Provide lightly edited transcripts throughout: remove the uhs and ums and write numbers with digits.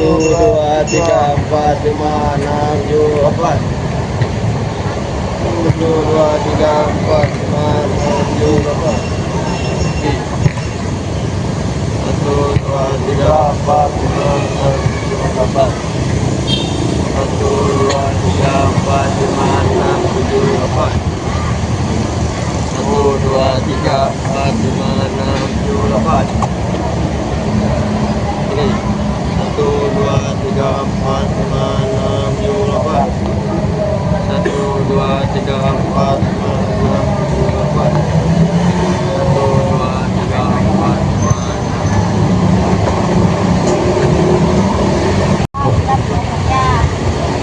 2, 3, 4, 5, 6, 7, 8. 1, 2, 3, 4, 5, 6, 7, 8. 1, 2, 3, 4, 5, 6, 7, 8. 1, 2, 3, 4, 5, 6, 7, 8. 1, 2, 3, 4, 5, 6, 7, 8. Ini 1, 2, 3, 4, 5, 6, 7, 8. 1, 2, 3, 4, 5, 6, 7, 8. 1, 2, 3, 4, 5.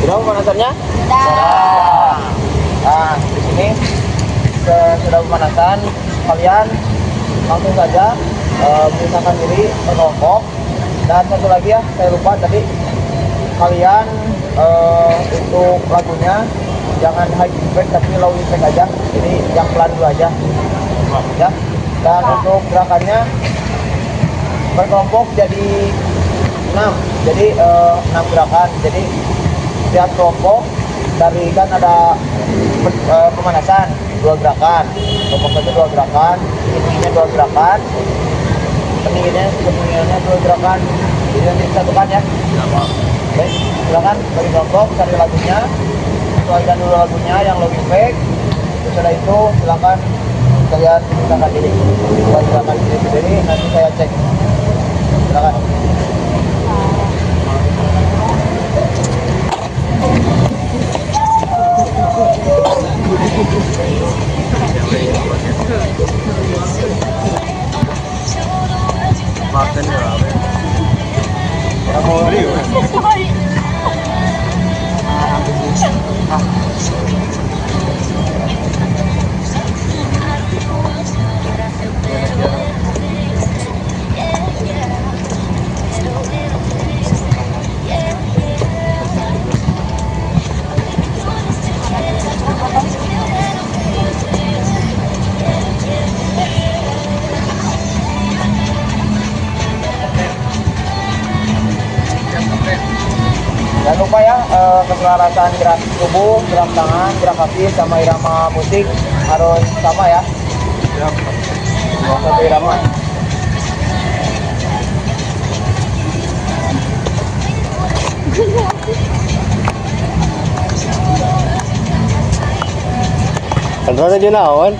Sudah pemanasannya? Sudah. Nah, di sini sudah pemanasan, kalian langsung saja menyisakan diri merokok. Dan satu lagi ya, saya lupa tadi, kalian untuk lagunya jangan high impact tapi low impact aja, jadi yang pelan dulu aja ya. Dan untuk gerakannya berkelompok jadi 6, jadi 6 gerakan. Jadi setiap kelompok dari kan ada pemanasan 2 gerakan, kelompok satu 2 gerakan, ininya 2 gerakan, pendinginnya 2 gerakan. Jadi nanti disatukan ya. Oke, silakan bagi kelompok cari lagunya, sesuaikan dulu lagunya yang low impact. Setelah itu silakan kalian gunakan diri, gunakan diri sendiri, nanti saya cek. Silakan. Makan ya. Jangan lupa ya, keselarasan gerak tubuh, gerak tangan, gerak kaki, sama irama musik harus sama ya. Satu irama. Kontrol aja naon.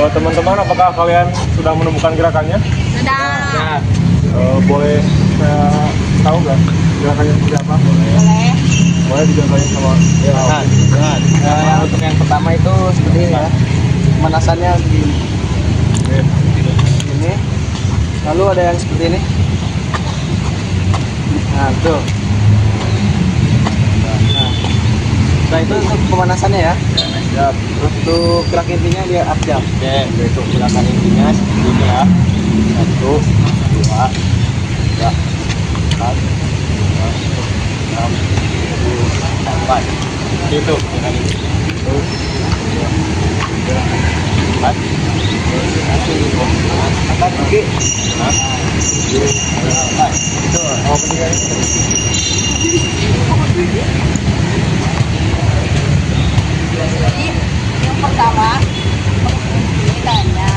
Teman-teman, apakah kalian sudah menemukan gerakannya? Sudah. Boleh saya tahu nggak gerakannya seperti apa? Boleh. Boleh dijelasin sama Untuk yang pertama itu seperti ini ya. Pemanasannya di ini. Lalu ada yang seperti ini. Nah, tuh. Nah, setelah itu untuk pemanasannya ya. Siap. Untuk gerak intinya dia up jump. Oke, untuk gerakan intinya seperti ini ya. 1, 2, 3, 4, 5, 6, 7, 8. Itu gerakan ini. 1, 2, 3, 4, 5, 6, 7, 8. Angkat kaki. 7, 8. Itu. Oh, kemudian Jadi yang pertama ini tanya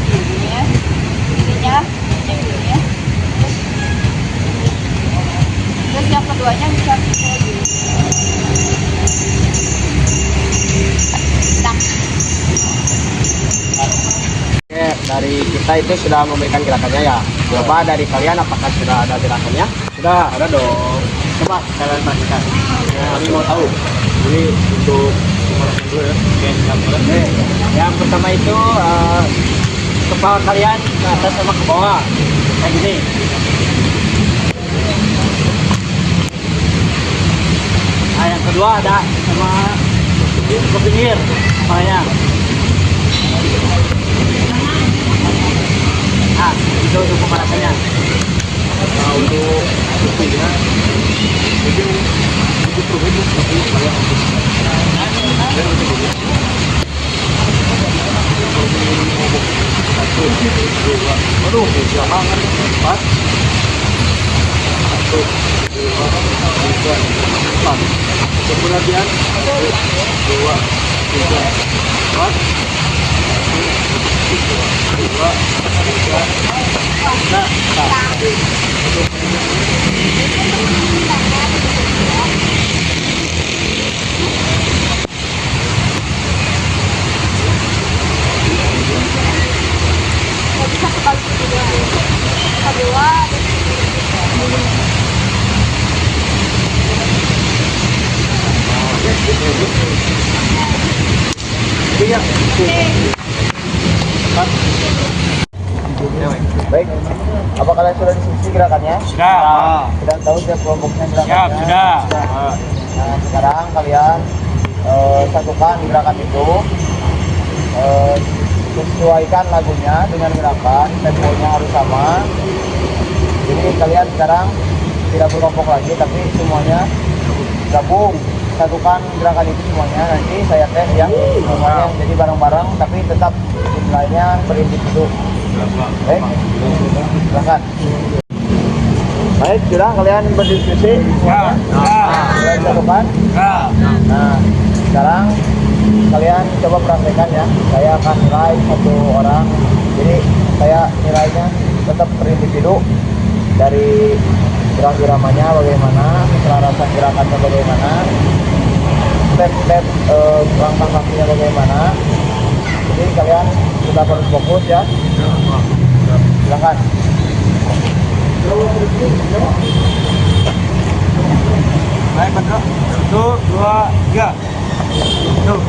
ininya ini terus yang keduanya bisa lagi. Oke, dari kita itu sudah memberikan gerakannya ya. Coba dari kalian apakah sudah ada gerakannya? Sudah, ada dong. Coba kalian perhatikan. Kami mau tahu. Ini untuk pemanasan dulu ya. Oke, yang pertama itu kepala kalian ke atas sama ke bawah. Kayak gini. Nah, yang kedua ada sama ke pinggir makanya. Nah, itu untuk pemanasannya. Nah, untuk buktinya jadi itu aduh, siapa banget. 4 1 2 3 4 kemudian 2 3 4 bisa kebalik kedua. Kedua. Baik, apa kalian sudah diskusi gerakannya? Sudah. Sudah tahu setiap kelompoknya Siap, gerakannya? sudah. Nah, sekarang kalian satukan gerakan itu, sesuaikan lagunya dengan gerakan, temponya harus sama. Jadi kalian sekarang tidak berkelompok lagi, tapi semuanya gabung, satukan gerakan itu semuanya. Nanti saya tes ya semuanya jadi bareng-bareng, tapi tetap jumlahnya berindividu. Baik, silakan. Baik, sudah kalian berdiskusi semuanya? Kalian satukan? Nah, sekarang kalian coba praktekkan ya. Saya akan nilai satu orang. Jadi saya nilainya tetap berindividu. Dari gerak-geramanya bagaimana, keselarasan gerakannya bagaimana, step-step langkah kakinya bagaimana. Jadi kalian tetap harus fokus ya. Silakan. Baik, Pak. 1 2 3. Tuh.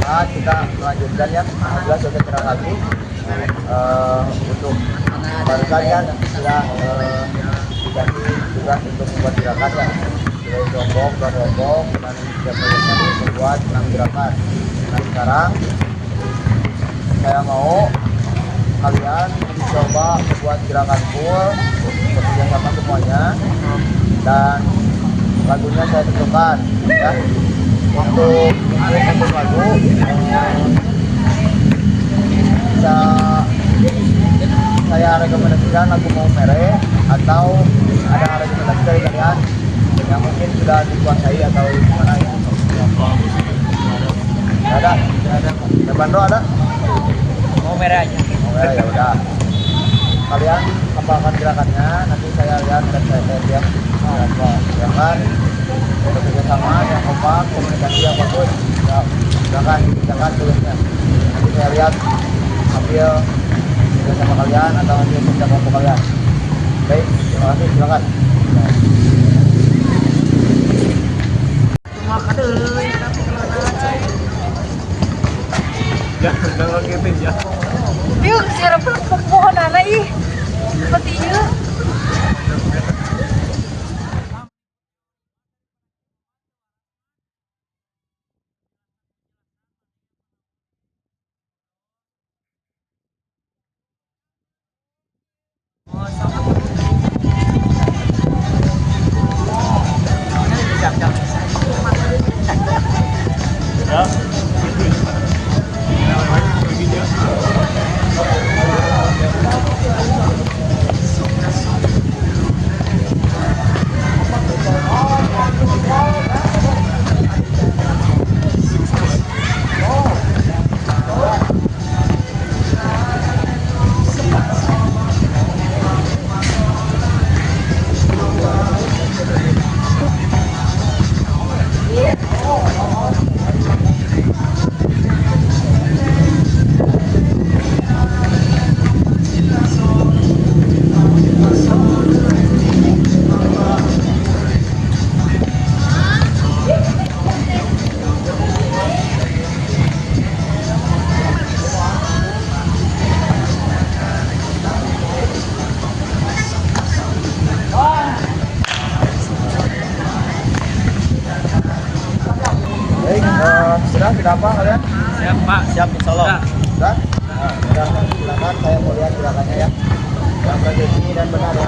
Nah, kita melanjutkan ya. Alhamdulillah sudah terang lagi. Untuk barusan kan sudah dikasih tugas untuk membuat gerakan ya. Sudah kelompok dan setiap kelompoknya membuat 6 gerakan. Nah sekarang saya mau kalian coba membuat gerakan full bekerja sama semuanya, dan lagunya saya tentukan ya. Untuk lagu bisa saya rekomendasikan lagu Mau Mere, atau ada rekomendasi dari kalian yang mungkin sudah dikuasai atau gimana ya? Ada. Bando ada? Mau merah aja. Mau Mere ya udah. Kalian apakan gerakannya, nanti saya lihat dan saya lihat silakan untuk kerjasama yang kompak, komunikasi yang bagus ya, silakan tulisnya, nanti saya lihat ambil kerjasama kalian atau ambil kerja kelompok kalian. Baik, terima kasih, silakan. Jangan ngetin ya. Yuk, siapa pohon anak ih. Seperti itu. Ya. Baik, sudah apa kalian? Siap Pak. Siap, insya Allah. Sudah. Sudah? Nah, sudah, silakan saya mau lihat gerakannya ya. Yang bergengsi dan benar ya.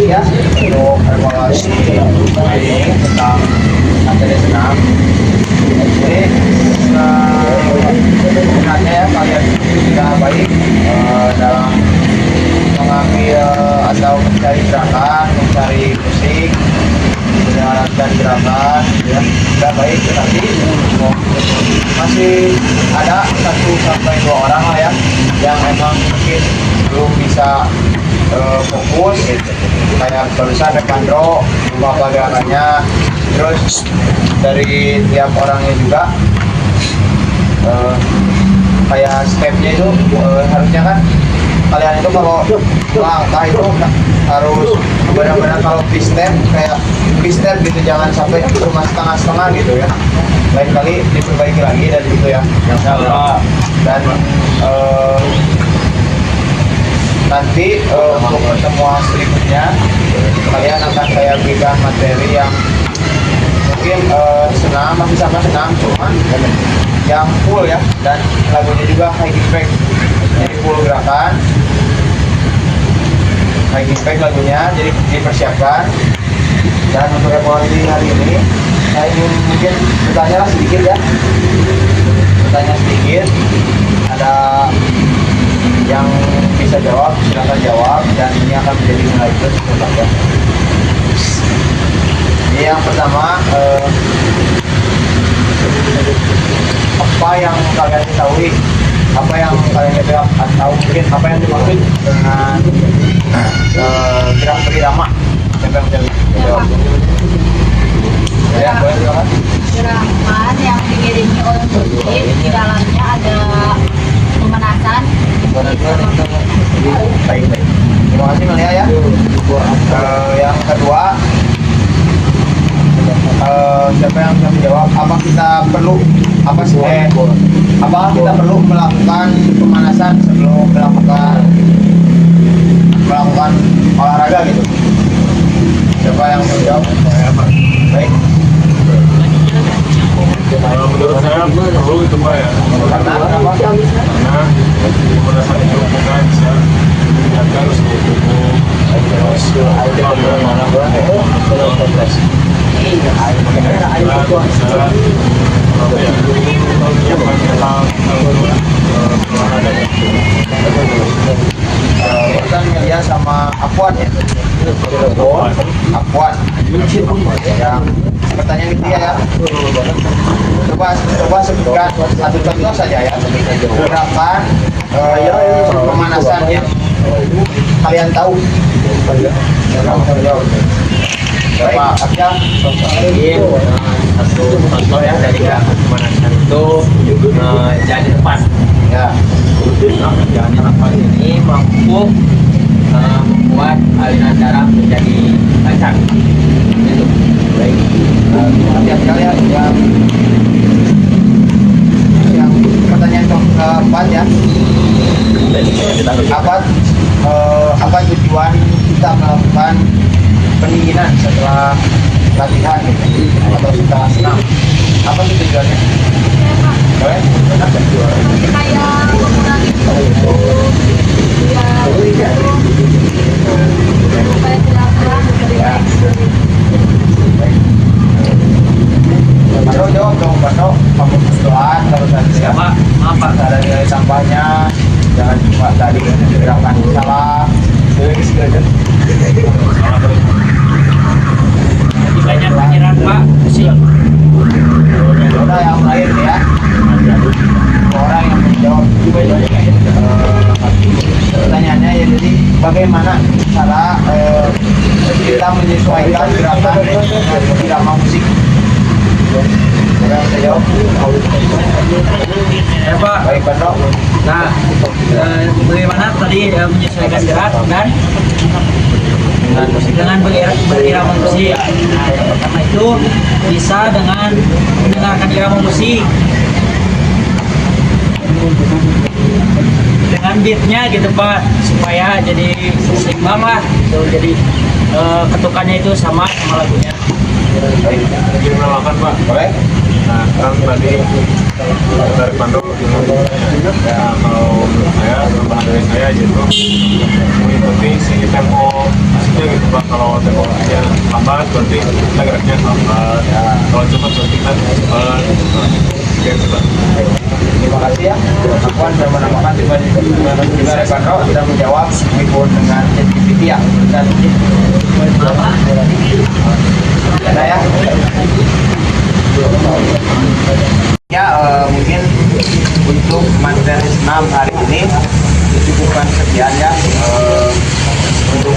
lagi ya untuk evaluasi ini tentang materi senam. Jadi sebenarnya ya kalian sudah baik dalam mengambil atau mencari gerakan, mencari musik, menjalankan gerakan, ya sudah baik. Tetapi masih ada 1 sampai 2 orang lah ya yang memang mungkin belum bisa fokus, kayak barusan Rekandro lupa gerakannya, terus dari tiap orangnya juga kayak stepnya itu harusnya kan kalian itu kalau langkah itu harus benar-benar kalau step kayak step gitu, jangan sampai cuma setengah-setengah gitu ya. Lain kali diperbaiki lagi dan gitu ya. Dan nanti untuk pertemuan berikutnya kalian akan saya berikan materi yang mungkin senam, masih sama senam, cuman yang full ya, dan lagunya juga high impact, jadi full gerakan high impact lagunya, jadi dipersiapkan. Dan untuk evaluasi hari ini saya ingin mungkin bertanya sedikit ya, bertanya sedikit, ada yang bisa jawab silakan jawab, dan ini akan menjadi nilai plus untuk kalian. Ini yang pertama, apa yang kalian ketahui, apa yang kalian ketahui, atau mungkin apa yang dimaksud dengan gerak berirama? Siapa yang jawab? Ya, boleh silakan. Gerakan yang diiringi oleh musik, di dalamnya ada pemanasan. Baik. Terima kasih Melia ya. Yang kedua, siapa yang bisa menjawab? Apa kita perlu melakukan pemanasan sebelum melakukan olahraga gitu? Siapa yang bisa menjawab? Baik. Menurut saya perlu itu Pak ya. Karena kenapa? Karena pemanasan itu kita bisa meningkatkan suhu tubuh, terus Barusan Melia sama Apuan ya? Apuan yang pertanyaan itu ya. Coba sebutkan satu contoh saja ya, gerakan pemanasan yang kalian tahu. Baik, Abja, Satu contoh ya dari gerakan pemanasan itu jalan depan. ya. Jalan depan ini mampu membuat aliran darah menjadi lancar. Itu. Baik, perhatian kalian yang pertanyaan keempat ya. Apa tujuan kita melakukan pendinginan setelah latihan gitu, atau setelah senam? Apa sih tujuannya? Boleh? Kayak mengurangi suhu, supaya tidak keras, lebih baik. Pano jawab dong, Pano. Kamu berdoa terus nanti ya. Pak, maaf Pak. Ada nilai tambahnya, jangan cuma tadi gerakan salah. Banyak pikiran Pak. Sih. Udah yang lain ya. Orang yang menjawab pertanyaannya ya, jadi bagaimana cara kita menyesuaikan gerakan dengan irama musik? Orang yang jawab. Ya Pak. Baik, Pano. Nah, bagaimana tadi menyesuaikan gerak dan dengan berirama musik. Nah, yang pertama itu bisa dengan mendengarkan irama musik dengan beatnya gitu Pak, supaya jadi seimbang lah gitu. Jadi ketukannya itu sama lagunya. ingin menambahkan Pak. Boleh? Nah, kan tadi dari Pandu ya kalau menurut saya tambahan dari saya yaitu mengikuti si tempo aslinya gitu Pak. Kalau temponya lambat berarti kita geraknya lambat, kalau cepat berarti kita cepat gitu Pak. Terima kasih ya. Akuan sudah menambahkan juga Rekandro sudah menjawab meskipun dengan ChatGPT ya. Dan ada ya. Ya mungkin untuk materi senam hari ini cukupkan sekian ya. Untuk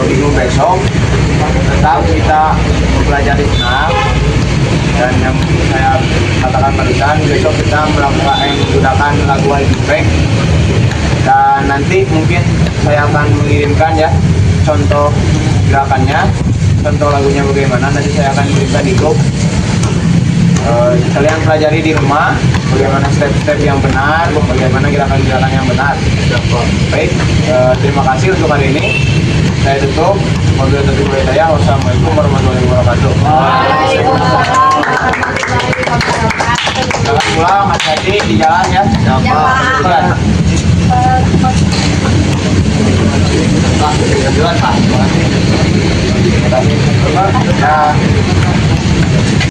minggu besok tetap kita mempelajari senam, dan yang saya katakan barusan besok kita menggunakan lagu Hybrid, dan nanti mungkin saya akan mengirimkan ya contoh gerakannya, contoh lagunya bagaimana, nanti saya akan kirimkan di grup. Kalian pelajari di rumah bagaimana step-step yang benar, bagaimana gerakan-gerakan yang benar. Baik, terima kasih untuk hari ini. Saya tutup. Wassalamualaikum warahmatullahi wabarakatuh. Jangan pulang, hati-hati di jalan ya. Jalan. Terima kasih. Ya.